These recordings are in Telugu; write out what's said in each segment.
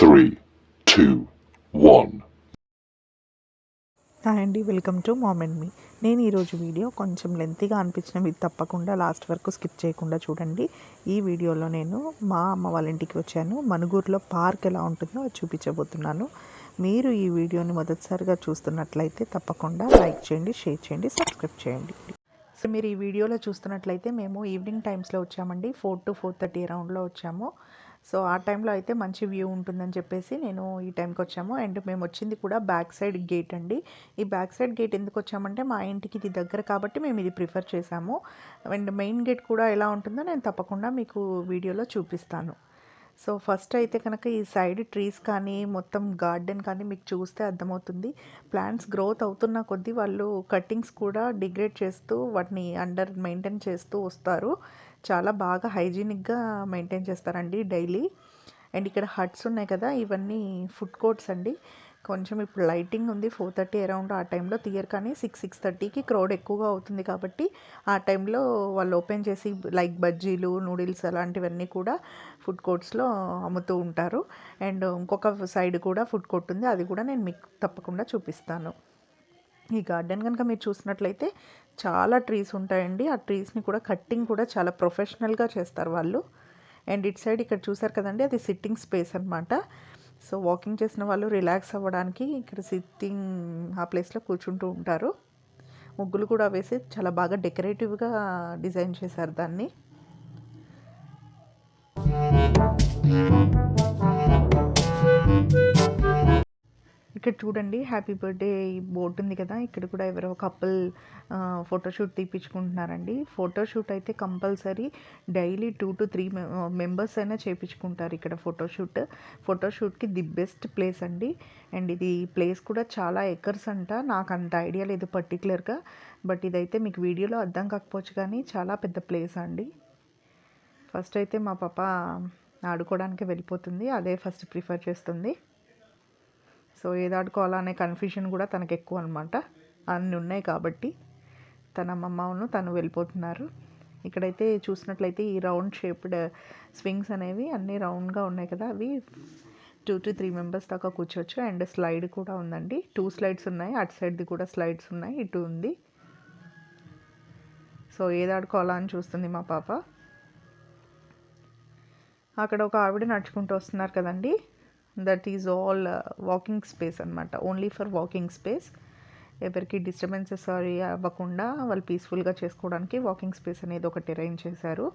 3, 2, 1. హాయ్ అండి, వెల్కమ్ టు మామ్ అండ్ మీ. నేను ఈరోజు వీడియో కొంచెం లెంతీగా అనిపించినవి తప్పకుండా లాస్ట్ వరకు స్కిప్ చేయకుండా చూడండి. ఈ వీడియోలో నేను మా అమ్మ వాళ్ళ ఇంటికి వచ్చాను. మనుగూరులో పార్క్ ఎలా ఉంటుందో అది చూపించబోతున్నాను. మీరు ఈ వీడియోని మొదటిసారిగా చూస్తున్నట్లయితే తప్పకుండా లైక్ చేయండి, షేర్ చేయండి, సబ్స్క్రైబ్ చేయండి. సో మీరు ఈ వీడియోలో చూస్తున్నట్లయితే మేము ఈవినింగ్ టైమ్స్లో వచ్చామండి. 4 to 4:30 అరౌండ్లో వచ్చాము. సో ఆ టైంలో అయితే మంచి వ్యూ ఉంటుందని చెప్పేసి నేను ఈ టైంకి వచ్చాము. అండ్ మేము వచ్చింది కూడా బ్యాక్ సైడ్ గేట్ అండి. ఈ బ్యాక్ సైడ్ గేట్ ఎందుకు వచ్చామంటే మా ఇంటికి ఇది దగ్గర కాబట్టి మేము ఇది ప్రిఫర్ చేసాము. అండ్ మెయిన్ గేట్ కూడా ఎలా ఉంటుందో నేను తప్పకుండా మీకు వీడియోలో చూపిస్తాను. సో ఫస్ట్ అయితే కనుక ఈ సైడ్ ట్రీస్ కానీ మొత్తం గార్డెన్ కానీ మీకు చూస్తే అర్థమవుతుంది. ప్లాంట్స్ గ్రోత్ అవుతున్న కొద్దీ వాళ్ళు కట్టింగ్స్ కూడా డిగ్రేడ్ చేస్తూ వాటిని అండర్ మెయింటైన్ చేస్తూ వస్తారు. చాలా బాగా హైజీనిక్గా మెయింటైన్ చేస్తారండి డైలీ. అండ్ ఇక్కడ హట్స్ ఉన్నాయి కదా, ఇవన్నీ ఫుడ్ కోర్ట్స్ అండి. కొంచెం ఇప్పుడు లైటింగ్ ఉంది, 4:30 అరౌండ్ ఆ టైంలో తీయరు, కానీ 6-6:30కి క్రౌడ్ ఎక్కువగా అవుతుంది కాబట్టి ఆ టైంలో వాళ్ళు ఓపెన్ చేసి లైక్ బజ్జీలు, నూడిల్స్ అలాంటివన్నీ కూడా ఫుడ్ కోర్ట్స్లో అమ్ముతూ ఉంటారు. అండ్ ఇంకొక సైడ్ కూడా ఫుడ్ కోర్ట్ ఉంది, అది కూడా నేను మీకు తప్పకుండా చూపిస్తాను. ఈ గార్డెన్ కనుక మీరు చూసినట్లయితే చాలా ట్రీస్ ఉంటాయండి. ఆ ట్రీస్ని కూడా కట్టింగ్ కూడా చాలా ప్రొఫెషనల్గా చేస్తారు వాళ్ళు. అండ్ ఇటు సైడ్ ఇక్కడ చూసారు కదండి, అది సిట్టింగ్ స్పేస్ అనమాట. సో వాకింగ్ చేసిన వాళ్ళు రిలాక్స్ అవ్వడానికి ఇక్కడ సిట్టింగ్ ఆ ప్లేస్లో కూర్చుంటూ ఉంటారు. ముగ్గులు కూడా వేసి చాలా బాగా డెకరేటివ్గా డిజైన్ చేశారు దాన్ని. ఇక్కడ చూడండి, హ్యాపీ బర్త్డే బోర్డు ఉంది కదా, ఇక్కడ కూడా ఎవరో కపుల్ ఫోటోషూట్ తీపించుకుంటున్నారండి. ఫోటోషూట్ అయితే కంపల్సరీ డైలీ 2 to 3 మెంబర్స్ అయినా చేయించుకుంటారు ఇక్కడ ఫోటోషూట్కి ది బెస్ట్ ప్లేస్ అండి. అండ్ ఇది ప్లేస్ కూడా చాలా ఎకర్స్ అంట. నాకు అంత ఐడియా లేదు పర్టికులర్గా, బట్ ఇదైతే మీకు వీడియోలో అర్థం కాకపోవచ్చు, కానీ చాలా పెద్ద ప్లేస్ అండి. ఫస్ట్ అయితే మా పాప ఆడుకోవడానికి వెళ్ళిపోతుంది, అదే ఫస్ట్ ప్రిఫర్ చేస్తుంది. సో ఏది ఆడుకోవాలా అనే కన్ఫ్యూజన్ కూడా తనకు ఎక్కువ అనమాట. అన్నీ ఉన్నాయి కాబట్టి తన అమ్మమ్మను తను వెళ్ళిపోతున్నారు. ఇక్కడైతే చూసినట్లయితే ఈ రౌండ్ షేప్డ్ స్వింగ్స్ అనేవి అన్నీ రౌండ్గా ఉన్నాయి కదా, అవి 2 to 3 మెంబర్స్ దాకా కూర్చోవచ్చు. అండ్ స్లైడ్ కూడా ఉందండి, 2 స్లైడ్స్ ఉన్నాయి. అటు సైడ్ది కూడా స్లైడ్స్ ఉన్నాయి, ఇటు ఉంది. సో ఏది ఆడుకోవాలా అని చూస్తుంది మా పాప. అక్కడ ఒక ఆవిడ నడుచుకుంటూ వస్తున్నారు కదండి, that is all walking space అనమాట, ఓన్లీ ఫర్ వాకింగ్ స్పేస్. ఎవరికి డిస్టర్బెన్సెస్ అవ్వకుండా వాళ్ళు పీస్ఫుల్గా చేసుకోవడానికి వాకింగ్ స్పేస్ అనేది ఒకటి అరేంజ్ చేశారు.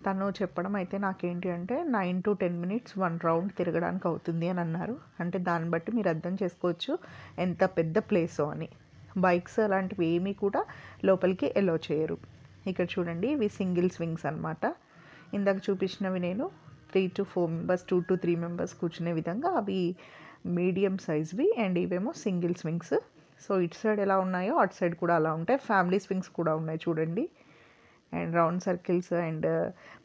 తను చెప్పడం అయితే నాకేంటి అంటే 9 to 10 minutes 1 రౌండ్ తిరగడానికి అవుతుంది అని అన్నారు. అంటే దాన్ని బట్టి మీరు అర్థం చేసుకోవచ్చు ఎంత పెద్ద ప్లేసో అని. బైక్స్ అలాంటివి ఏమీ కూడా లోపలికి ఎలో చేయరు. ఇక్కడ చూడండి, ఇవి సింగిల్ స్వింగ్స్ అనమాట. ఇందాక చూపించినవి నేను 3 to 4 మెంబర్స్, 2 to 3 మెంబర్స్ కూర్చునే విధంగా అవి మీడియం సైజ్వి. అండ్ ఇవేమో సింగిల్ స్వింగ్స్. సో ఇటు సైడ్ ఎలా ఉన్నాయో అటు సైడ్ కూడా అలా ఉంటాయి. ఫ్యామిలీ స్వింగ్స్ కూడా ఉన్నాయి చూడండి. అండ్ రౌండ్ సర్కిల్స్, అండ్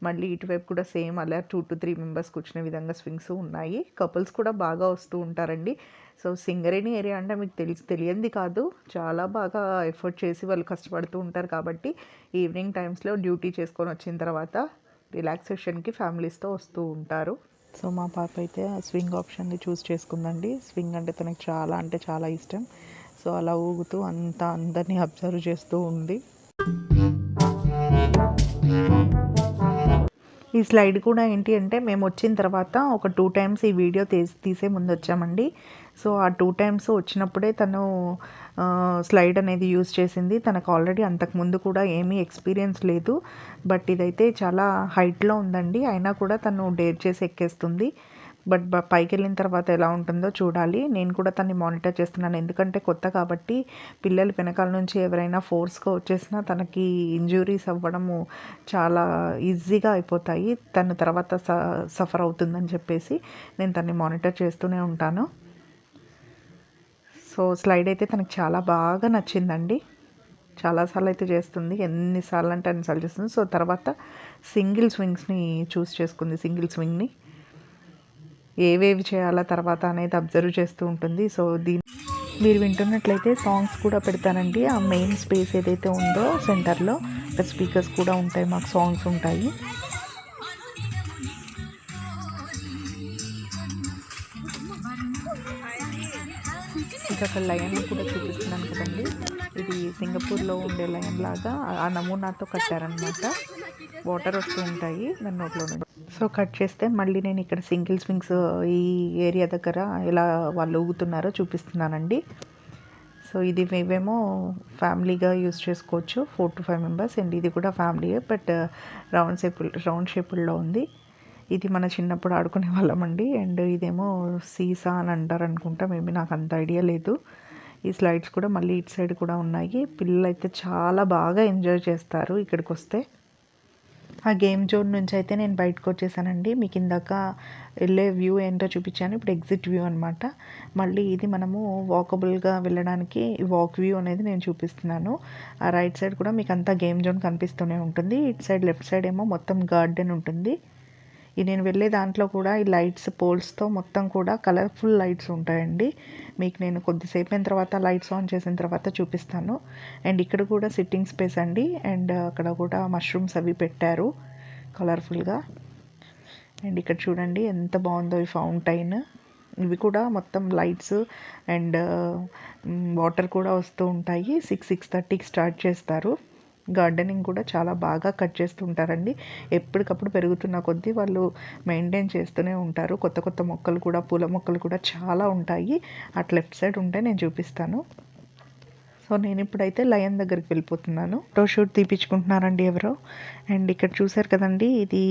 మళ్ళీ ఇటువైపు కూడా సేమ్ అలా 2 to 3 మెంబర్స్ కూర్చునే విధంగా స్వింగ్స్ ఉన్నాయి. కపుల్స్ కూడా బాగా వస్తూ ఉంటారండి. సో సింగరేణి ఏరియా అంటే మీకు తెలియంది కాదు, చాలా బాగా ఎఫర్ట్ చేసి వాళ్ళు కష్టపడుతూ ఉంటారు కాబట్టి ఈవినింగ్ టైమ్స్లో డ్యూటీ చేసుకొని వచ్చిన తర్వాత రిలాక్సేషన్కి ఫ్యామిలీస్తో వస్తూ ఉంటారు. సో మా పాప అయితే స్వింగ్ ఆప్షన్ని చూస్ చేసుకుందండి. స్వింగ్ అంటే తనకి చాలా ఇష్టం. సో అలా ఊగుతూ అందరినీ అబ్జర్వ్ చేస్తూ ఉంది. ఈ స్లైడ్ కూడా ఏంటి అంటే మేము వచ్చిన తర్వాత ఒక 2 times ఈ వీడియో తీసే ముందు వచ్చామండి. సో ఆ 2 times వచ్చినప్పుడే తను స్లైడ్ అనేది యూజ్ చేసింది. తనకు ఆల్రెడీ అంతకుముందు కూడా ఏమీ ఎక్స్పీరియన్స్ లేదు, బట్ ఇదైతే చాలా హైట్లో ఉందండి. అయినా కూడా తను డేర్ చేసి ఎక్కేస్తుంది. బట్ పైకి వెళ్ళిన తర్వాత ఎలా ఉంటుందో చూడాలి. నేను కూడా తన్ని మానిటర్ చేస్తున్నాను, ఎందుకంటే కొత్త కాబట్టి పిల్లలు వెనకాల నుంచి ఎవరైనా ఫోర్స్గా వచ్చేసినా తనకి ఇంజురీస్ అవ్వడము చాలా ఈజీగా అయిపోతాయి. తను తర్వాత సఫర్ అవుతుందని చెప్పేసి నేను తన్ని మానిటర్ చేస్తూనే ఉంటాను. సో స్లైడ్ అయితే తనకు చాలా బాగా నచ్చిందండి. చాలాసార్లు అయితే చేస్తుంది, ఎన్నిసార్లు అంటే అన్నిసార్లు చేస్తుంది. సో తర్వాత సింగిల్ స్వింగ్స్ని చూస్ చేసుకుంది. సింగిల్ స్వింగ్ని ఏవేవి చేయాలా తర్వాత అనేది అబ్జర్వ్ చేస్తూ ఉంటుంది. సో మీరు వింటున్నట్లయితే సాంగ్స్ కూడా పెడతానండి. ఆ మెయిన్ స్పేస్ ఏదైతే ఉందో సెంటర్లో అక్కడ స్పీకర్స్ కూడా ఉంటాయి, మాకు సాంగ్స్ ఉంటాయి. మీకు అక్కడ లయన్ కూడా చూపిస్తున్నాను కదండి, ఇది సింగపూర్లో ఉండే లయన్ లాగా ఆ నమూనాతో కట్టారనమాట. వాటర్ వస్తూ ఉంటాయి దాని నోట్లో నుంచి. సో కట్ చేస్తే మళ్ళీ నేను ఇక్కడ సింగిల్ స్వింగ్స్ ఈ ఏరియా దగ్గర ఎలా వాళ్ళు ఊగుతున్నారో చూపిస్తున్నానండి. సో ఇది మేమేమో ఫ్యామిలీగా యూస్ చేసుకోవచ్చు, 4 to 5 మెంబర్స్. అండ్ ఇది కూడా ఫ్యామిలీయే, బట్ రౌండ్ షేపుల్లో ఉంది. ఇది మన చిన్నప్పుడు ఆడుకునే వాళ్ళమండి. అండ్ ఇదేమో సీసా అని అంటారు అనుకుంటా, మేబీ నాకు అంత ఐడియా లేదు. ఈ స్లైడ్స్ కూడా మళ్ళీ ఇటు సైడ్ కూడా ఉన్నాయి. పిల్లలు అయితే చాలా బాగా ఎంజాయ్ చేస్తారు ఇక్కడికి వస్తే. ఆ గేమ్ జోన్ నుంచి అయితే నేను బయటకు వచ్చేసానండి. మీకు ఇందాక వెళ్ళే వ్యూ ఏంటో చూపించాను, ఇప్పుడు ఎగ్జిట్ వ్యూ అనమాట. మళ్ళీ ఇది మనము వాకబుల్గా వెళ్ళడానికి వాక్ వ్యూ అనేది నేను చూపిస్తున్నాను. ఆ రైట్ సైడ్ కూడా మీకు అంతా గేమ్ జోన్ కనిపిస్తూనే ఉంటుంది. ఇటు సైడ్ లెఫ్ట్ సైడ్ ఏమో మొత్తం గార్డెన్ ఉంటుంది. ఈ నేను వెళ్ళే దాంట్లో కూడా ఈ లైట్స్ పోల్స్తో మొత్తం కూడా కలర్ఫుల్ లైట్స్ ఉంటాయండి. మీకు నేను కొద్దిసేపు అయిన తర్వాత లైట్స్ ఆన్ చేసిన తర్వాత చూపిస్తాను. అండ్ ఇక్కడ కూడా సిట్టింగ్ స్పేస్ అండి. అండ్ అక్కడ కూడా మష్రూమ్స్ అవి పెట్టారు కలర్ఫుల్గా. అండ్ ఇక్కడ చూడండి ఎంత బాగుందో ఈ ఫౌంటైన్. ఇవి కూడా మొత్తం లైట్స్ అండ్ వాటర్ కూడా వస్తూ ఉంటాయి. 6:30కి స్టార్ట్ చేస్తారు. గార్డెనింగ్ కూడా చాలా బాగా కట్ చేస్తుంటారండి. ఎప్పటికప్పుడు పెరుగుతున్న కొద్దీ వాళ్ళు మెయింటైన్ చేస్తూనే ఉంటారు. కొత్త కొత్త మొక్కలు కూడా, పూల మొక్కలు కూడా చాలా ఉంటాయి. అటు లెఫ్ట్ సైడ్ ఉంటే నేను చూపిస్తాను. సో నేను ఇప్పుడైతే లయన్ దగ్గరికి వెళ్ళిపోతున్నాను. ఫోటో షూట్ తీపించుకుంటున్నారండి ఎవరో. అండ్ ఇక్కడ చూసారు కదండి, ఇది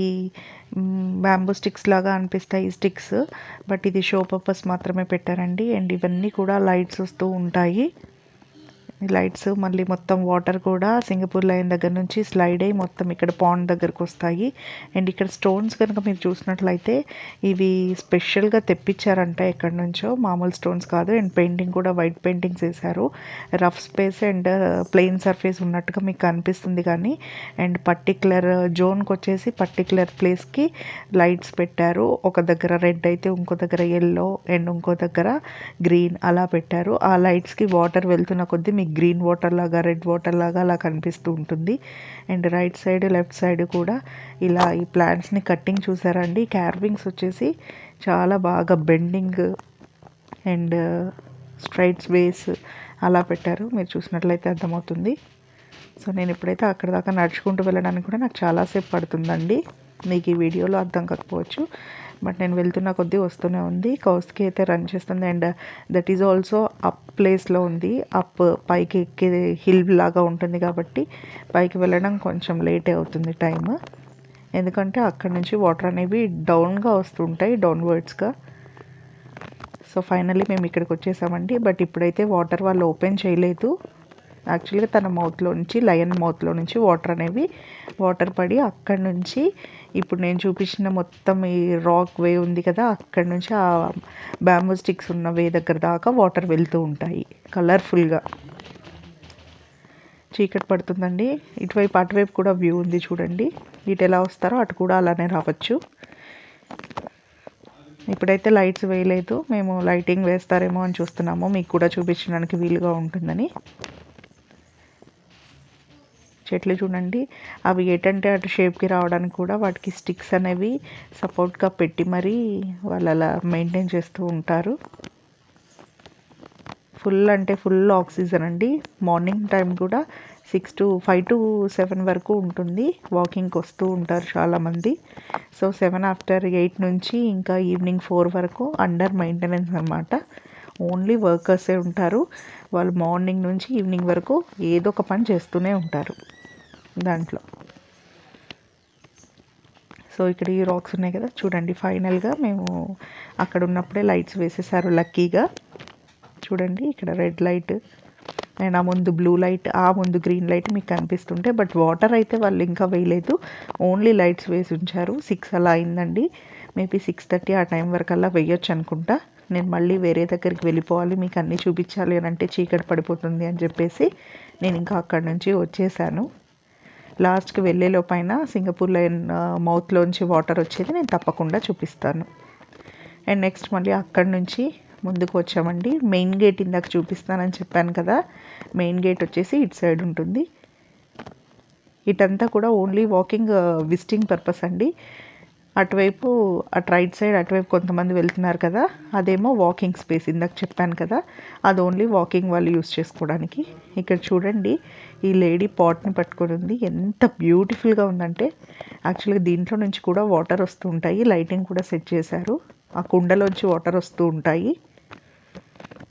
బ్యాంబూ స్టిక్స్ లాగా అనిపిస్తాయి ఈ స్టిక్స్, బట్ ఇది షో పర్పస్ మాత్రమే పెట్టారండి. అండ్ ఇవన్నీ కూడా లైట్స్ వస్తూ ఉంటాయి. లైట్స్ మళ్ళీ మొత్తం వాటర్ కూడా సింగపూర్ లైన్ దగ్గర నుంచి స్లైడ్ అయ్యి మొత్తం ఇక్కడ పాండ్ దగ్గరకు వస్తాయి. అండ్ ఇక్కడ స్టోన్స్ కనుక మీరు చూసినట్లయితే ఇవి స్పెషల్గా తెప్పించారంట ఎక్కడి నుంచో, మామూలు స్టోన్స్ కాదు. అండ్ పెయింటింగ్ కూడా వైట్ పెయింటింగ్స్ వేశారు. Rough space and plain surface ఉన్నట్టుగా మీకు కనిపిస్తుంది కానీ, అండ్ పర్టికులర్ జోన్కి వచ్చేసి పర్టికులర్ ప్లేస్కి లైట్స్ పెట్టారు. ఒక దగ్గర రెడ్ అయితే ఇంకో దగ్గర ఎల్లో అండ్ ఇంకో దగ్గర గ్రీన్ అలా పెట్టారు. ఆ లైట్స్కి వాటర్ వెళ్తున్న కొద్దీ మీకు గ్రీన్ వాటర్ లాగా, రెడ్ వాటర్ లాగా అలా కనిపిస్తూ ఉంటుంది. And right side left side కూడా ఇలా ఈ ప్లాంట్స్ని కట్టింగ్ చూసారండి. క్యార్వింగ్స్ వచ్చేసి చాలా బాగా బెండింగ్ అండ్ స్ట్రైట్స్ వేస్ అలా పెట్టారు. మీరు చూసినట్లయితే అర్థమవుతుంది. సో నేను ఇప్పుడైతే అక్కడ దాకా నడుచుకుంటూ వెళ్ళడానికి కూడా నాకు చాలాసేపు పడుతుందండి. మీకు ఈ వీడియోలో అర్థం కాకపోవచ్చు, బట్ నేను వెళ్తున్న కొద్దీ వస్తూనే ఉంది. కౌస్కి అయితే రన్ చేస్తుంది. And that is also up ప్లేస్లో ఉంది. అప్ పైకి ఎక్కే హిల్ లాగా ఉంటుంది కాబట్టి పైకి వెళ్ళడం కొంచెం లేటే అవుతుంది టైం. ఎందుకంటే అక్కడ నుంచి వాటర్ అనేవి డౌన్గా వస్తుంటాయి, డౌన్వర్డ్స్గా. సో ఫైనల్లీ మేము ఇక్కడికి వచ్చేసామండి. బట్ ఇప్పుడైతే వాటర్ వాళ్ళు ఓపెన్ చేయలేదు. యాక్చువల్గా తన మౌత్లో నుంచి, లయన్ మౌత్లో నుంచి వాటర్ పడి అక్కడి నుంచి ఇప్పుడు నేను చూపించిన మొత్తం ఈ రాక్ వే ఉంది కదా, అక్కడి నుంచి ఆ బ్యాంబూ స్టిక్స్ ఉన్న వే దగ్గర దాకా వాటర్ వెళ్తూ ఉంటాయి కలర్ఫుల్గా. చీకటి పడుతుందండి. ఇటువైపు అటువైపు కూడా వ్యూ ఉంది చూడండి. ఇటు ఎలా వస్తారో అటు కూడా అలానే రావచ్చు. ఇప్పుడైతే లైట్స్ వేయలేదు, మేము లైటింగ్ వేస్తారేమో అని చూస్తున్నాము, మీకు కూడా చూపించడానికి వీలుగా ఉంటుందని. చెట్లు చూడండి, అవి ఎటంటే అటు షేప్కి రావడానికి కూడా వాటికి స్టిక్స్ అనేవి సపోర్ట్గా పెట్టి మరీ వాళ్ళు అలా మెయింటైన్ చేస్తూ ఉంటారు. ఫుల్ అంటే ఫుల్ ఆక్సిజన్ అండి. మార్నింగ్ టైం కూడా 5 to 7 వరకు ఉంటుంది. వాకింగ్కి వస్తూ ఉంటారు చాలామంది. సో 7 after 8 నుంచి ఇంకా ఈవినింగ్ 4 వరకు అండర్ మెయింటెనెన్స్ అనమాట. ఓన్లీ వర్కర్సే ఉంటారు. వాళ్ళు మార్నింగ్ నుంచి ఈవినింగ్ వరకు ఏదో ఒక పని చేస్తూనే ఉంటారు దాంట్లో. సో ఇక్కడ ఈ రాక్స్ ఉన్నాయి కదా చూడండి. ఫైనల్గా మేము అక్కడ ఉన్నప్పుడే లైట్స్ వేసేసారు లక్కీగా. చూడండి ఇక్కడ రెడ్ లైట్ అండ్ ఆ ముందు బ్లూ లైట్, ఆ ముందు గ్రీన్ లైట్ మీకు కనిపిస్తుంటే, బట్ వాటర్ అయితే వాళ్ళు ఇంకా వేయలేదు, ఓన్లీ లైట్స్ వేసి ఉంచారు. 6 అలా అయిందండి. మేబీ 6:30 ఆ టైం వరకు అలా వేయొచ్చు అనుకుంటా. నేను మళ్ళీ వేరే దగ్గరికి వెళ్ళిపోవాలి, మీకు అన్నీ చూపించాలి అని అంటే చీకటి పడిపోతుంది అని చెప్పేసి నేను ఇంకా అక్కడి నుంచి వచ్చేసాను. లాస్ట్కి వెళ్ళేలోపైన సింగపూర్ లైన్ మౌత్లోంచి వాటర్ వచ్చేది నేను తప్పకుండా చూపిస్తాను. అండ్ నెక్స్ట్ మళ్ళీ అక్కడి నుంచి ముందుకు వచ్చామండి. మెయిన్ గేట్ ఇందాక చూపిస్తానని చెప్పాను కదా, మెయిన్ గేట్ వచ్చేసి ఇటు సైడ్ ఉంటుంది. ఇటంతా కూడా ఓన్లీ వాకింగ్ విజిటింగ్ పర్పస్ అండి. అటువైపు అటు రైట్ సైడ్ అటువైపు కొంతమంది వెళ్తున్నారు కదా, అదేమో వాకింగ్ స్పేస్. ఇందాక చెప్పాను కదా, అది ఓన్లీ వాకింగ్ వాళ్ళు యూస్ చేసుకోవడానికి. ఇక్కడ చూడండి, ఈ లేడీ పాట్ని పట్టుకొని ఉంది. ఎంత బ్యూటిఫుల్గా ఉందంటే, యాక్చువల్గా దీంట్లో నుంచి కూడా వాటర్ వస్తూ ఉంటాయి. లైటింగ్ కూడా సెట్ చేశారు. ఆ కుండలోంచి వాటర్ వస్తూ ఉంటాయి.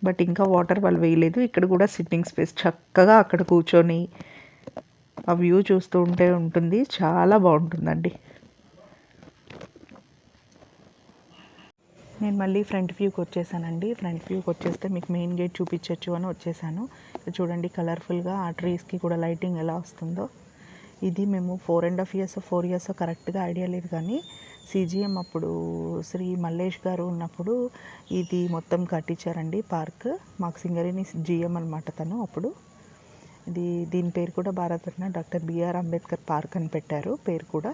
బట్ ఇంకా వాటర్ వాళ్ళు వేయలేదు. ఇక్కడ కూడా సిట్టింగ్ స్పేస్, చక్కగా అక్కడ కూర్చొని ఆ వ్యూ చూస్తూ ఉంటే ఉంటుంది. చాలా బాగుంటుందండి. నేను మళ్ళీ ఫ్రంట్ వ్యూకి వచ్చేసానండి. ఫ్రంట్ వ్యూకి వచ్చేస్తే మీకు మెయిన్ గేట్ చూపించవచ్చు అని వచ్చేసాను. చూడండి కలర్ఫుల్గా ఆ ట్రీస్కి కూడా లైటింగ్ ఎలా వస్తుందో. ఇది మేము 4 ఇయర్స్ కరెక్ట్గా ఐడియా లేదు, కానీ CGM అప్పుడు శ్రీ మల్లేష్ గారు ఉన్నప్పుడు ఇది మొత్తం కట్టించారండి పార్క్. మాకు సింగరేణి GM అనమాట తను. అప్పుడు దీని పేరు కూడా Bharat Ratna doctor BR Ambedkar park అని పెట్టారు పేరు కూడా.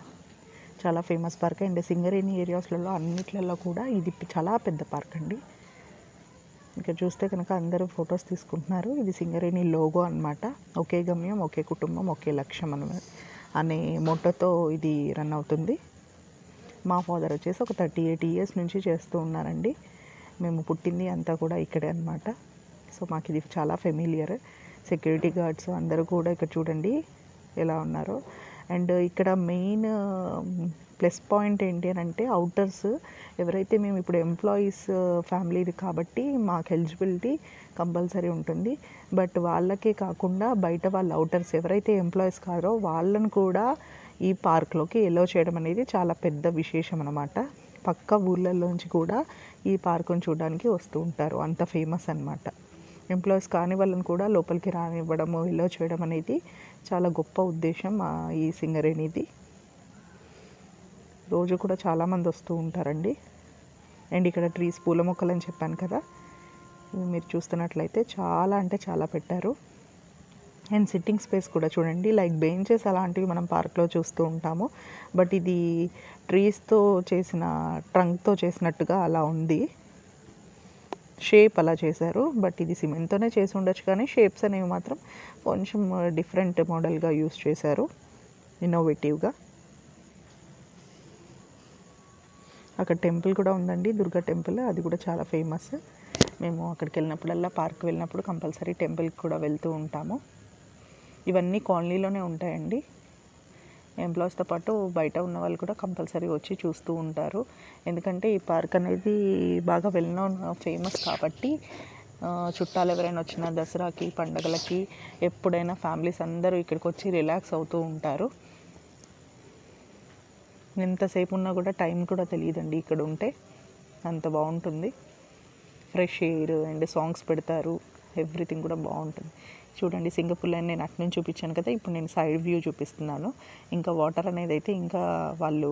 చాలా ఫేమస్ పార్క్. అండ్ సింగరేణి ఏరియాస్లలో అన్నిట్లలో కూడా ఇది చాలా పెద్ద పార్క్ అండి. ఇక్కడ చూస్తే కనుక అందరూ ఫొటోస్ తీసుకుంటున్నారు. ఇది సింగరేణి లోగో అనమాట. ఒకే గమ్యం, ఒకే కుటుంబం, ఒకే లక్ష్యం అనే మోటోతో ఇది రన్ అవుతుంది. మా ఫాదర్ వచ్చేసి ఒక 38 ఇయర్స్ నుంచి చేస్తూ ఉన్నారండి. మేము పుట్టింది అంతా కూడా ఇక్కడే అనమాట. సో మాకు ఇది చాలా ఫెమిలియర్. సెక్యూరిటీ గార్డ్స్ అందరూ కూడా ఇక్కడ చూడండి ఎలా ఉన్నారో. అండ్ ఇక్కడ మెయిన్ ప్లస్ పాయింట్ ఏంటి అని అంటే, అవుటర్స్ ఎవరైతే, మేము ఇప్పుడు ఎంప్లాయీస్ ఫ్యామిలీది కాబట్టి మాకు ఎలిజిబిలిటీ కంపల్సరీ ఉంటుంది. బట్ వాళ్ళకే కాకుండా బయట వాళ్ళ అవుటర్స్ ఎవరైతే ఎంప్లాయీస్ కారో వాళ్ళని కూడా ఈ పార్క్లోకి ఎలో చేయడం అనేది చాలా పెద్ద విశేషం అన్నమాట. పక్క ఊళ్ళల్లోంచి కూడా ఈ పార్కును చూడడానికి వస్తూ ఉంటారు. అంత ఫేమస్ అన్నమాట. ఎంప్లాయీస్ కాని వాళ్ళని కూడా లోపలికి రానివ్వడము, ఎలో చేయడం అనేది చాలా గొప్ప ఉద్దేశం ఈ సింగరేణిది. రోజు కూడా చాలామంది వస్తూ ఉంటారండి. అండ్ ఇక్కడ ట్రీస్, పూల మొక్కలు అని చెప్పాను కదా, ఇవి మీరు చూస్తున్నట్లయితే చాలా అంటే చాలా పెట్టారు. అండ్ సిట్టింగ్ స్పేస్ కూడా చూడండి, లైక్ బెంచెస్ అలాంటివి మనం పార్క్లో చూస్తూ ఉంటాము. బట్ ఇది ట్రీస్తో చేసిన, ట్రంక్తో చేసినట్టుగా అలా ఉంది. షేప్ అలా చేశారు. బట్ ఇది సిమెంట్తోనే చేసి ఉండొచ్చు, కానీ షేప్స్ అనేవి మాత్రం కొంచెం డిఫరెంట్ మోడల్గా యూస్ చేశారు, ఇన్నోవేటివ్గా. అక్కడ టెంపుల్ కూడా ఉందండి, దుర్గా టెంపుల్. అది కూడా చాలా ఫేమస్. మేము అక్కడికి వెళ్ళినప్పుడల్లా, పార్క్ వెళ్ళినప్పుడు కంపల్సరీ టెంపుల్కి కూడా వెళ్తూ ఉంటాము. ఇవన్నీ కాలనీలోనే ఉంటాయండి. ఎంప్లాయీస్తో పాటు బయట ఉన్న వాళ్ళు కూడా కంపల్సరీ వచ్చి చూస్తూ ఉంటారు. ఎందుకంటే ఈ పార్క్ అనేది బాగా వెల్ నోన్, ఫేమస్ కాబట్టి చుట్టాలు ఎవరైనా వచ్చినా, దసరాకి, పండగలకి, ఎప్పుడైనా ఫ్యామిలీస్ అందరూ ఇక్కడికి వచ్చి రిలాక్స్ అవుతూ ఉంటారు. ఎంతసేపు ఉన్నా కూడా టైం కూడా తెలియదండి ఇక్కడ ఉంటే. అంత బాగుంటుంది. ఫ్రెష్ ఎయిర్ అండ్ సాంగ్స్ పెడతారు. ఎవ్రీథింగ్ కూడా బాగుంటుంది. చూడండి, సింగపూర్ లైన్ నేను అటు నుంచి చూపించాను కదా, ఇప్పుడు నేను సైడ్ వ్యూ చూపిస్తున్నాను. ఇంకా వాటర్ అనేది అయితే ఇంకా వాళ్ళు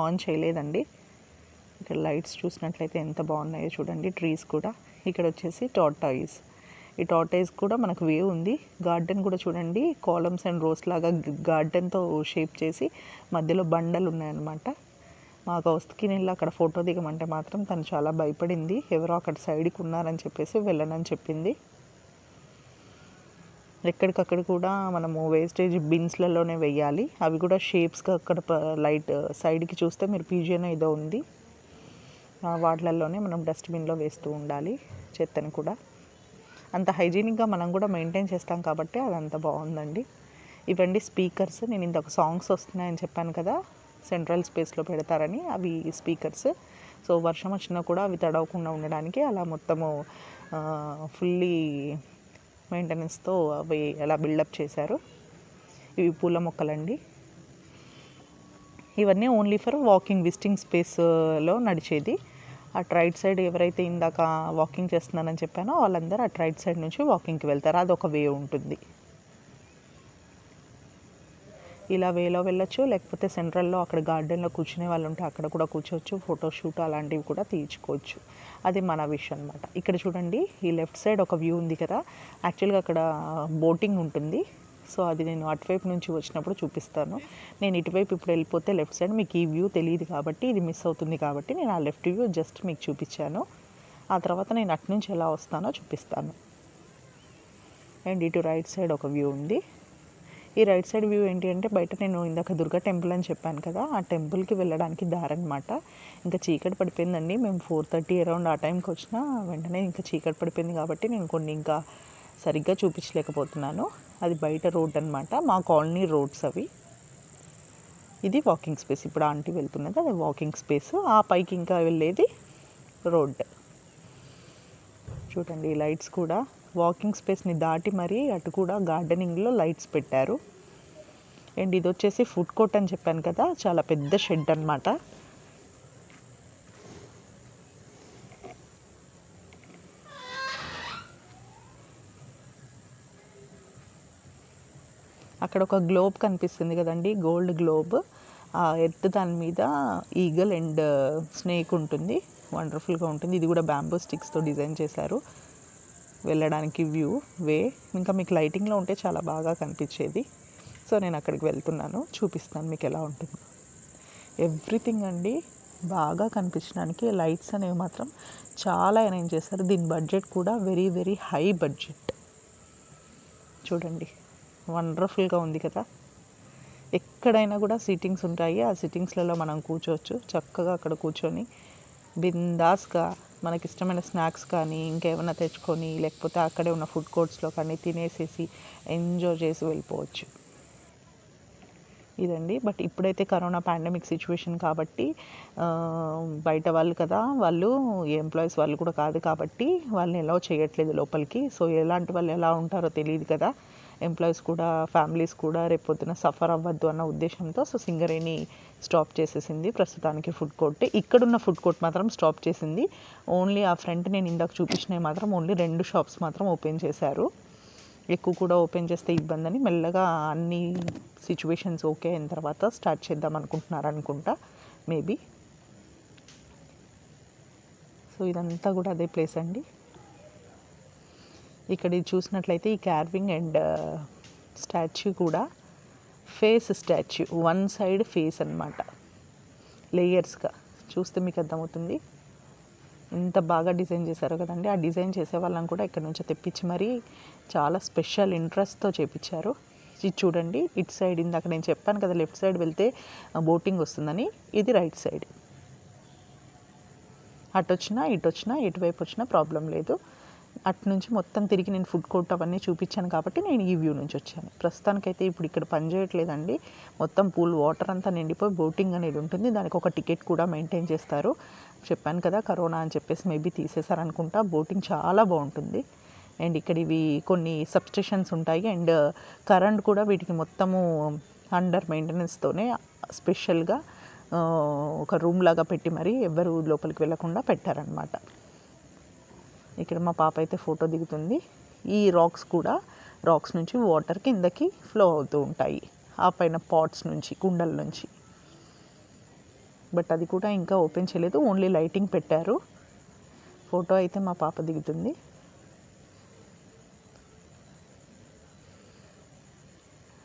ఆన్ చేయలేదండి. ఇక్కడ లైట్స్ చూసినట్లయితే ఎంత బాగున్నాయో చూడండి. ట్రీస్ కూడా. ఇక్కడ వచ్చేసి టార్టాయిస్. ఈ టార్టాయిస్ కూడా మనకు వేవ్ ఉంది. గార్డెన్ కూడా చూడండి, కాలమ్స్ అండ్ రోస్ లాగా గార్డెన్తో షేప్ చేసి మధ్యలో బండలు ఉన్నాయన్నమాట. మా కౌస్తుకి నేను అక్కడ ఫోటో దిగమంటే మాత్రం తను చాలా భయపడింది. ఎవరో అక్కడ సైడ్కి ఉన్నారని చెప్పేసి వెళ్ళనని చెప్పింది. ఎక్కడికక్కడ కూడా మనము వేస్టేజ్ బిన్స్లలోనే వేయాలి. అవి కూడా షేప్స్గా అక్కడ లైట్ సైడ్కి చూస్తే మీరు పిజియన్ ఏదో ఉంది, వాటిలలోనే మనం డస్ట్బిన్లో వేస్తూ ఉండాలి చెత్తని కూడా. అంత హైజీనిక్గా మనం కూడా మెయింటైన్ చేస్తాం కాబట్టి అదంత బాగుందండి. ఇవండి స్పీకర్స్. నేను ఇంతకు సాంగ్స్ వస్తున్నాయని చెప్పాను కదా, సెంట్రల్ స్పేస్లో పెడతారని. అవి స్పీకర్స్. సో వర్షం వచ్చినా కూడా అవి తడవకుండా ఉండడానికి అలా మొత్తము ఫుల్లీ మెయింటెనెన్స్తో అవి ఎలా బిల్డప్ చేశారు. ఇవి పూల మొక్కలండి. ఇవన్నీ ఓన్లీ ఫర్ వాకింగ్, విజిటింగ్ స్పేస్లో నడిచేది. అటు రైట్ సైడ్ ఎవరైతే ఇందాక వాకింగ్ చేస్తున్నానని చెప్పానో వాళ్ళందరూ అటు రైట్ సైడ్ నుంచి వాకింగ్కి వెళ్తారు. అదొక వే ఉంటుంది. ఇలా వేలో వెళ్ళొచ్చు, లేకపోతే సెంట్రల్లో అక్కడ గార్డెన్లో కూర్చునే వాళ్ళు ఉంటే అక్కడ కూడా కూర్చోవచ్చు. ఫోటోషూట్ అలాంటివి కూడా తీయించుకోవచ్చు. అది మన విష్ అనమాట. ఇక్కడ చూడండి, ఈ లెఫ్ట్ సైడ్ ఒక వ్యూ ఉంది కదా, యాక్చువల్గా అక్కడ బోటింగ్ ఉంటుంది. సో అది నేను అటువైపు నుంచి వచ్చినప్పుడు చూపిస్తాను. నేను ఇటువైపు ఇప్పుడు వెళ్ళిపోతే లెఫ్ట్ సైడ్ మీకు ఈ వ్యూ తెలియదు కాబట్టి, ఇది మిస్ అవుతుంది కాబట్టి నేను ఆ లెఫ్ట్ వ్యూ జస్ట్ మీకు చూపించాను. ఆ తర్వాత నేను అటు నుంచి ఎలా వస్తానో చూపిస్తాను. అండ్ ఇటు రైట్ సైడ్ ఒక వ్యూ ఉంది. ఈ రైట్ సైడ్ వ్యూ ఏంటి అంటే బయట నేను ఇందాక దుర్గా టెంపుల్ అని చెప్పాను కదా, ఆ టెంపుల్కి వెళ్ళడానికి దారి అనమాట. ఇంకా చీకటి పడిపోయిందండి. మేము 4:30 అరౌండ్ ఆ టైంకి వచ్చిన వెంటనే ఇంకా చీకటి పడిపోయింది కాబట్టి నేను కొన్ని ఇంకా సరిగ్గా చూపించలేకపోతున్నాను. అది బయట రోడ్ అనమాట, మా కాలనీ రోడ్స్ అవి. ఇది వాకింగ్ స్పేస్, ఇప్పుడు ఆంటీ వెళ్తున్నది అది వాకింగ్ స్పేస్. ఆ పైకి ఇంకా వెళ్ళేది రోడ్. చూడండి ఈ లైట్స్ కూడా వాకింగ్ స్పేస్ని దాటి మరీ అటు కూడా గార్డెనింగ్లో లైట్స్ పెట్టారు. అండ్ ఇది వచ్చేసి ఫుడ్ కోర్ట్ అని చెప్పాను కదా, చాలా పెద్ద షెడ్ అనమాట. అక్కడ ఒక గ్లోబ్ కనిపిస్తుంది కదండి, గోల్డ్ గ్లోబ్. ఆ ఎర్త్ దాని మీద ఈగల్ అండ్ స్నేక్ ఉంటుంది, వండర్ఫుల్గా ఉంటుంది. ఇది కూడా బ్యాంబూ స్టిక్స్తో డిజైన్ చేశారు. వెళ్ళడానికి వ్యూ వే ఇంకా మీకు లైటింగ్లో ఉంటే చాలా బాగా కనిపించేది. సో నేను అక్కడికి వెళ్తున్నాను, చూపిస్తాను మీకు ఎలా ఉంటుందో. ఎవ్రీథింగ్ అండి బాగా కనిపించడానికి లైట్స్ అనేవి మాత్రం చాలా అరేంజ్ చేశారు. దీని బడ్జెట్ కూడా వెరీ వెరీ హై బడ్జెట్. చూడండి వండర్ఫుల్గా ఉంది కదా. ఎక్కడైనా కూడా సిట్టింగ్స్ ఉంటాయి, ఆ సిట్టింగ్స్లలో మనం కూర్చోవచ్చు. చక్కగా అక్కడ కూర్చొని బిందాస్గా మనకి ఇష్టమైన స్నాక్స్ కానీ ఇంకేమైనా తెచ్చుకొని, లేకపోతే అక్కడే ఉన్న ఫుడ్ కోర్ట్స్లో కానీ తినేసేసి ఎంజాయ్ చేసి వెళ్ళిపోవచ్చు. ఇదండి. బట్ ఇప్పుడైతే కరోనా పాండమిక్ సిచ్యువేషన్ కాబట్టి బయట వాళ్ళు కదా, వాళ్ళు ఎంప్లాయీస్ వాళ్ళు కూడా కాదు కాబట్టి వాళ్ళని ఎలా చేయట్లేదు లోపలికి. సో ఎలాంటి వాళ్ళు ఎలా ఉంటారో తెలియదు కదా, ఎంప్లాయీస్ కూడా ఫ్యామిలీస్ కూడా రేపొద్దున సఫర్ అవ్వద్దు అన్న ఉద్దేశంతో సో సింగరేణి స్టాప్ చేసేసింది ప్రస్తుతానికి ఫుడ్ కోర్ట్. ఇక్కడున్న ఫుడ్ కోర్ట్ మాత్రం స్టాప్ చేసింది. ఓన్లీ ఆ ఫ్రంట్ నేను ఇందాక చూపించినవి మాత్రం ఓన్లీ 2 షాప్స్ మాత్రం ఓపెన్ చేశారు. ఎక్కువ కూడా ఓపెన్ చేస్తే ఇబ్బంది అని మెల్లగా అన్ని సిచ్యువేషన్స్ ఓకే అయిన తర్వాత స్టార్ట్ చేద్దాం అనుకుంటున్నారు అనుకుంటా, మేబీ. సో ఇదంతా కూడా అదే ప్లేస్ అండి. ఇక్కడ ఇది చూసినట్లయితే ఈ కార్వింగ్ అండ్ స్టాచ్యూ కూడా face statue, one side face అనమాట, లేయర్స్గా చూస్తే మీకు అర్థమవుతుంది. ఎంత బాగా డిజైన్ చేశారో కదండి. ఆ డిజైన్ చేసే వాళ్ళని కూడా ఇక్కడ నుంచి తెప్పించి మరీ చాలా స్పెషల్ ఇంట్రెస్ట్తో చేపించారు. ఇది చూడండి, ఇటు సైడ్ ఇందాక నేను చెప్పాను కదా లెఫ్ట్ సైడ్ వెళ్తే బోటింగ్ వస్తుందని, ఇది రైట్ సైడ్. అటు వచ్చినా ఇటు వచ్చినా ఎటువైపు వచ్చినా ప్రాబ్లం లేదు. అటు నుంచి మొత్తం తిరిగి నేను ఫుడ్ కోర్ట్ అవన్నీ చూపించాను కాబట్టి నేను ఈ వ్యూ నుంచి వచ్చాను. ప్రస్తుతానికైతే ఇప్పుడు ఇక్కడ పని చేయట్లేదండి, మొత్తం పూల్ వాటర్ అంతా నిండిపోయి బోటింగ్ అనేది ఉంటుంది. దానికి ఒక టికెట్ కూడా మెయింటైన్ చేస్తారు. చెప్పాను కదా కరోనా అని చెప్పేసి మేబీ తీసేశారనుకుంటా. బోటింగ్ చాలా బాగుంటుంది. అండ్ ఇక్కడ ఇవి కొన్ని సబ్స్టేషన్స్ ఉంటాయి అండ్ కరెంట్ కూడా వీటికి మొత్తము అండర్ మెయింటెనెన్స్తోనే స్పెషల్గా ఒక రూమ్ లాగా పెట్టి మరీ ఎవరు లోపలికి వెళ్ళకుండా పెట్టారనమాట. ఇక్కడ మా పాప అయితే ఫోటో దిగుతుంది. ఈ రాక్స్ నుంచి వాటర్ కిందకి ఫ్లో అవుతూ ఉంటాయి, ఆ పైన పాట్స్ నుంచి, కుండల నుంచి. బట్ అది కూడా ఇంకా ఓపెన్ చేయలేదు, ఓన్లీ లైటింగ్ పెట్టారు. ఫోటో అయితే మా పాప దిగుతుంది.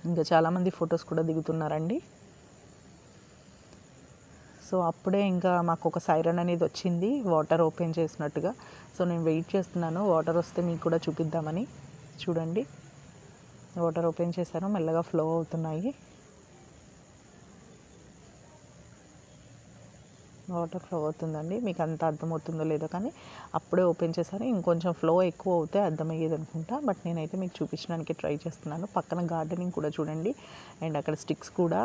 ఇంకా చాలామంది ఫొటోస్ కూడా దిగుతున్నారండి. సో అప్పుడే ఇంకా మాకు ఒక సైరన్ అనేది వచ్చింది వాటర్ ఓపెన్ చేసినట్టుగా. సో నేను వెయిట్ చేస్తున్నాను వాటర్ వస్తే మీకు కూడా చూపిద్దామని. చూడండి వాటర్ ఓపెన్ చేశాను, మెల్లగా ఫ్లో అవుతున్నాయి. వాటర్ ఫ్లో అవుతుందండి, మీకు అంత అర్థమవుతుందో లేదో కానీ అప్పుడే ఓపెన్ చేశాను. ఇంకొంచెం ఫ్లో ఎక్కువ అవుతే అర్థమయ్యేది అనుకుంటా, బట్ నేనైతే మీకు చూపించడానికి ట్రై చేస్తున్నాను. పక్కన గార్డెనింగ్ కూడా చూడండి. అండ్ అక్కడ స్టిక్స్ కూడా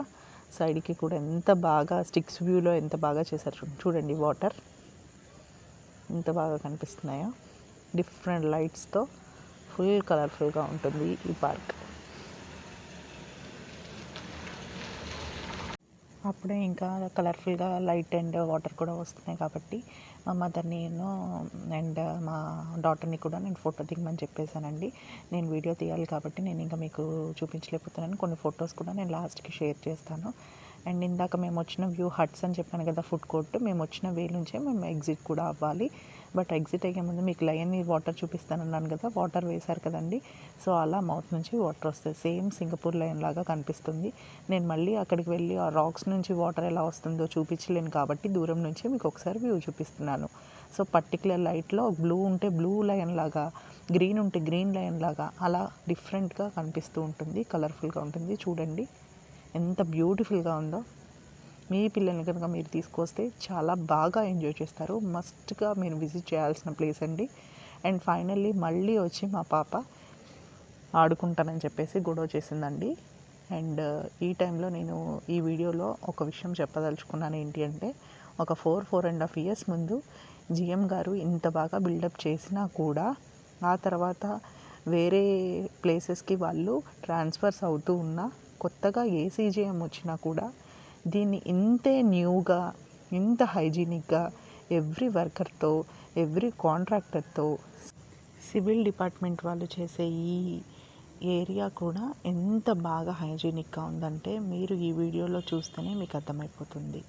సైడ్కి కూడా ఎంత బాగా స్టిక్స్ వ్యూలో ఎంత బాగా చేశారు. చూడండి వాటర్ ఎంత బాగా కనిపిస్తున్నాయో, డిఫరెంట్ లైట్స్తో ఫుల్ కలర్ఫుల్గా ఉంటుంది ఈ పార్క్. అప్పుడే ఇంకా కలర్ఫుల్గా లైట్ అండ్ వాటర్ కూడా వస్తున్నాయి కాబట్టి మా మదర్ని అండ్ మా డాటర్ని కూడా నేను ఫోటో దిగమని చెప్పేశానండి. నేను వీడియో తీయాలి కాబట్టి నేను ఇంకా మీకు చూపించలేకపోతున్నాను. కొన్ని ఫొటోస్ కూడా నేను లాస్ట్కి షేర్ చేస్తాను. అండ్ ఇందాక మేము వచ్చిన వ్యూ హట్స్ అని చెప్పాను కదా ఫుడ్ కోర్ట్, మేము వచ్చిన వే నుంచే మేము ఎగ్జిట్ కూడా అవ్వాలి. బట్ ఎగ్జిట్ అయ్యే ముందు మీకు లయన్ వాటర్ చూపిస్తానన్నాను కదా, వాటర్ వేశారు కదండి. సో అలా మౌత్ నుంచి వాటర్ వస్తాయి, సేమ్ సింగపూర్ లయన్ లాగా కనిపిస్తుంది. నేను మళ్ళీ అక్కడికి వెళ్ళి ఆ రాక్స్ నుంచి వాటర్ ఎలా వస్తుందో చూపించలేను కాబట్టి దూరం నుంచి మీకు ఒకసారి వ్యూ చూపిస్తున్నాను. సో పర్టికులర్ లైట్లో బ్లూ ఉంటే బ్లూ లైన్ లాగా, గ్రీన్ ఉంటే గ్రీన్ లైన్ లాగా అలా డిఫరెంట్గా కనిపిస్తూ ఉంటుంది, కలర్ఫుల్గా ఉంటుంది. చూడండి ఎంత బ్యూటిఫుల్గా ఉందో. మీ పిల్లల్ని కనుక మీరు తీసుకొస్తే చాలా బాగా ఎంజాయ్ చేస్తారు. మస్ట్గా మీరు విజిట్ చేయాల్సిన ప్లేస్ అండి. అండ్ ఫైనల్లీ మళ్ళీ వచ్చి మా పాప ఆడుకుంటానని చెప్పేసి గొడవ చేసిందండి. అండ్ ఈ టైంలో నేను ఈ వీడియోలో ఒక విషయం చెప్పదలుచుకున్నాను. ఏంటి అంటే, ఒక 4.5 years ముందు జిఎం గారు ఇంత బాగా బిల్డప్ చేసినా కూడా ఆ తర్వాత వేరే ప్లేసెస్కి వాళ్ళు ట్రాన్స్ఫర్స్ అవుతూ ఉన్నా, కొత్తగా ఏసీజీఎం వచ్చినా కూడా దీన్ని ఇంతే న్యూగా, ఇంత హైజీనిక్గా ఎవ్రీ వర్కర్తో, ఎవ్రీ కాంట్రాక్టర్తో, సివిల్ డిపార్ట్మెంట్ వాళ్ళు చేసే ఈ ఏరియా కూడా ఎంత బాగా హైజీనిక్గా ఉందంటే మీరు ఈ వీడియోలో చూస్తేనే మీకు అర్థమైపోతుంది.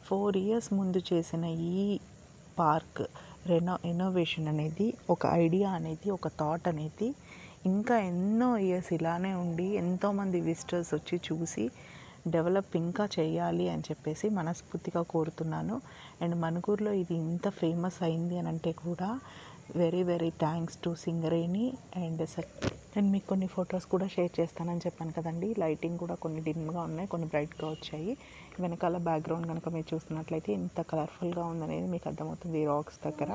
4 years ముందు చేసిన ఈ పార్క్ ఇన్నోవేషన్ అనేది, ఒక ఐడియా అనేది, ఒక థాట్ అనేది ఇంకా ఎన్నో ఇయర్స్ ఇలానే ఉండి ఎంతోమంది విజిటర్స్ వచ్చి చూసి డెవలప్ ఇంకా చేయాలి అని చెప్పేసి మనస్ఫూర్తిగా కోరుతున్నాను. అండ్ మణుగూరులో ఇది ఇంత ఫేమస్ అయింది అని అంటే కూడా very very thanks to Singareni. And నేను మీకు కొన్ని ఫొటోస్ కూడా షేర్ చేస్తానని చెప్పాను కదండి. లైటింగ్ కూడా కొన్ని డిమ్గా ఉన్నాయి, కొన్ని బ్రైట్గా వచ్చాయి. వెనకాల బ్యాక్గ్రౌండ్ కనుక మీరు చూస్తున్నట్లయితే ఎంత కలర్ఫుల్గా ఉందనేది మీకు అర్థమవుతుంది. రాక్స్ దగ్గర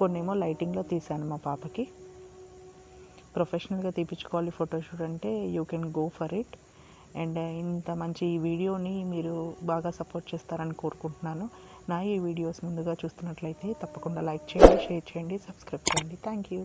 కొన్నేమో లైటింగ్లో తీశాను మా పాపకి. ప్రొఫెషనల్గా తీపించుకోవాలి ఫోటోషూట్ అంటే you can go for it. And ఇంత మంచి వీడియోని మీరు బాగా సపోర్ట్ చేస్తారని కోరుకుంటున్నాను. నా ఈ వీడియోస్ ముందుగా చూస్తున్నట్లయితే తప్పకుండా లైక్ చేయండి, షేర్ చేయండి, సబ్స్క్రైబ్ చేయండి. Thank you.